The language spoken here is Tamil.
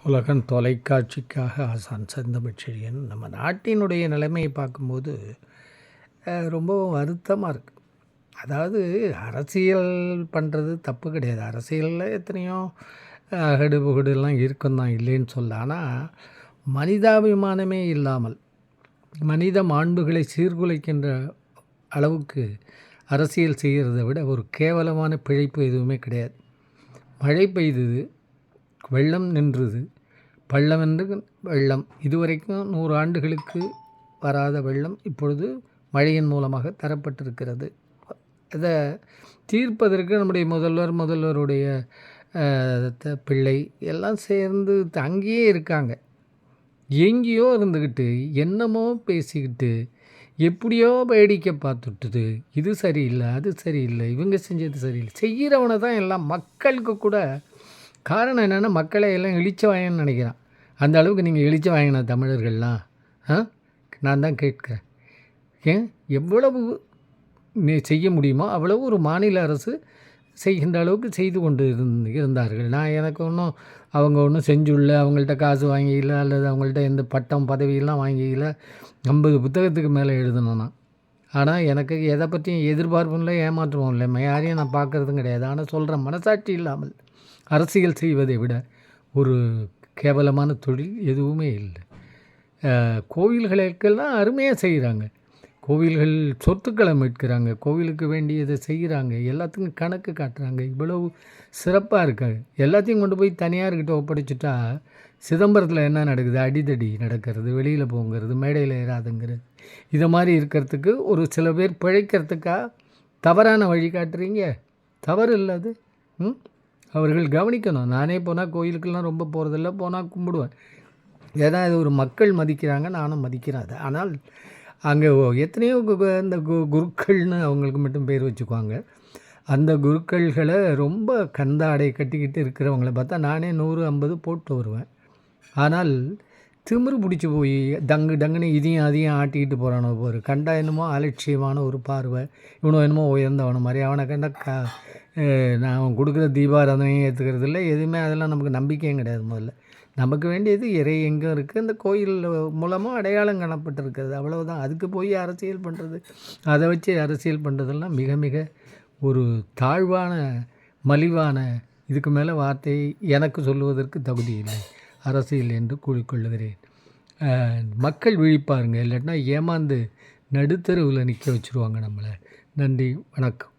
உலகன் தொலைக்காட்சிக்காக ஆசான் செந்தமிழ்ச்செழியன். நம்ம நாட்டினுடைய நிலைமையை பார்க்கும்போது ரொம்ப வருத்தமாக இருக்குது. அதாவது அரசியல் பண்ணுறது தப்பு கிடையாது. அரசியலில் எத்தனையோ அகடு புகடுலாம் இருக்கும் தான், இல்லைன்னு சொல்ல. ஆனால் மனிதாபிமானமே இல்லாமல் மனித மாண்புகளை சீர்குலைக்கின்ற அளவுக்கு அரசியல் செய்கிறத விட ஒரு கேவலமான பிழைப்பு எதுவுமே கிடையாது. மழை பெய்தது, வெள்ளம் நின்றது, பள்ளம் என்று வெள்ளம். இதுவரைக்கும் 100 ஆண்டுகளுக்கு வராத வெள்ளம் இப்பொழுது மழையின் மூலமாக தரப்பட்டிருக்கிறது. இதை தீர்ப்பதற்கு நம்முடைய முதல்வருடைய பிள்ளை எல்லாம் சேர்ந்து அங்கேயே இருக்காங்க. எங்கேயோ இருந்துக்கிட்டு என்னமோ பேசிக்கிட்டு எப்படியோ வேடிக்கை பார்த்துட்டுது. இது சரியில்லை, அது சரியில்லை, இவங்க செஞ்சது சரியில்லை. செய்கிறவனை தான் எல்லாம் மக்களுக்கு கூட காரணம் என்னென்னா, மக்களை எல்லாம் இழிச்ச வாங்கன்னு நினைக்கிறான். அந்த அளவுக்கு நீங்கள் இழிச்ச வாங்கின தமிழர்கள்லாம் நான் தான் கேட்குறேன். ஏன் எவ்வளவு செய்ய முடியுமோ அவ்வளவு ஒரு மாநில அரசு செய்கின்ற அளவுக்கு செய்து கொண்டு இருந்தார்கள். நான் எனக்கு ஒன்றும் அவங்க ஒன்றும் செஞ்சுள்ள, அவங்கள்ட்ட காசு வாங்கிக்கல, அல்லது அவங்கள்ட்ட எந்த பட்டம் பதவியெல்லாம் வாங்கிக்கல. 50 புத்தகத்துக்கு மேலே எழுதணும் நான். ஆனால் எனக்கு எதை பற்றியும் எதிர்பார்ப்பும் இல்லை, ஏமாற்றமும் இல்லை, யாரையும் நான் பார்க்குறதும் கிடையாது. ஆனால் சொல்கிறேன், மனசாட்சி இல்லாமல் அரசியல் செய்வதை விட ஒரு கேவலமான தொழில் எதுவுமே இல்லை. கோவில்களுக்கெல்லாம் அருமையாக செய்கிறாங்க. கோவில்கள் சொத்துக்களை மீட்கிறாங்க, கோவிலுக்கு வேண்டியதை செய்கிறாங்க, எல்லாத்துக்கும் கணக்கு காட்டுறாங்க. இவ்வளவு சிறப்பாக இருக்காங்க. எல்லாத்தையும் கொண்டு போய் தனியார்கிட்ட ஒப்படைச்சிட்டா சிதம்பரத்தில் என்ன நடக்குது? அடிதடி நடக்கிறது, வெளியில் போங்கிறது, மேடையில் ஏறாதுங்கிறது. இதை மாதிரி இருக்கிறதுக்கு ஒரு சில பேர் பிழைக்கிறதுக்காக தவறான வழி காட்டுறீங்க. தவறு இல்லை அது. அவர்கள் கவனிக்கணும். நானே போனால் கோயிலுக்கெல்லாம் ரொம்ப போகிறதில்ல, போனால் கும்பிடுவேன். ஏன்னா இது ஒரு மக்கள் மதிக்கிறாங்க, நானும் மதிக்கிறேன் அது. ஆனால் அங்கே எத்தனையோ இந்த குருக்கள்னு அவங்களுக்கு மட்டும் பேர் வச்சுக்குவாங்க. அந்த குருக்கள்களை ரொம்ப கந்தாடை கட்டிக்கிட்டு இருக்கிறவங்கள பார்த்தா நானே 100 50 போட்டு வருவேன். ஆனால் திமிரு பிடிச்சி போய் டங்குன்னு இதையும் அதையும் ஆட்டிக்கிட்டு போகிறானோ ஒரு கண்டா என்னமோ அலட்சியமான ஒரு பார்வை. இவனோ என்னமோ உயர்ந்தவன மாதிரி. அவனை கண்டா நான் அவன் கொடுக்குற தீபாராதனையும் ஏற்றுக்கிறது இல்லை, எதுவுமே அதெல்லாம் நமக்கு நம்பிக்கையும் கிடையாது. முதல்ல நமக்கு வேண்டியது இறை எங்கே இருக்குது, அந்த கோயில் மூலமாக அடையாளம் காணப்பட்டிருக்கிறது, அவ்வளவுதான். அதுக்கு போய் அரசியல் பண்ணுறது, அதை வச்சு அரசியல் பண்ணுறதெல்லாம் மிக மிக ஒரு தாழ்வான மலிவான, இதுக்கு மேலே வார்த்தை எனக்கு சொல்லுவதற்கு தகுதி இல்லை அரசியல் என்று கூறிக்கொள்ளுகிறேன். மக்கள் விழிப்பாருங்க, இல்லைன்னா ஏமாந்து நடுத்தருவில் நிற்க வச்சுருவாங்க நம்மளை. நன்றி, வணக்கம்.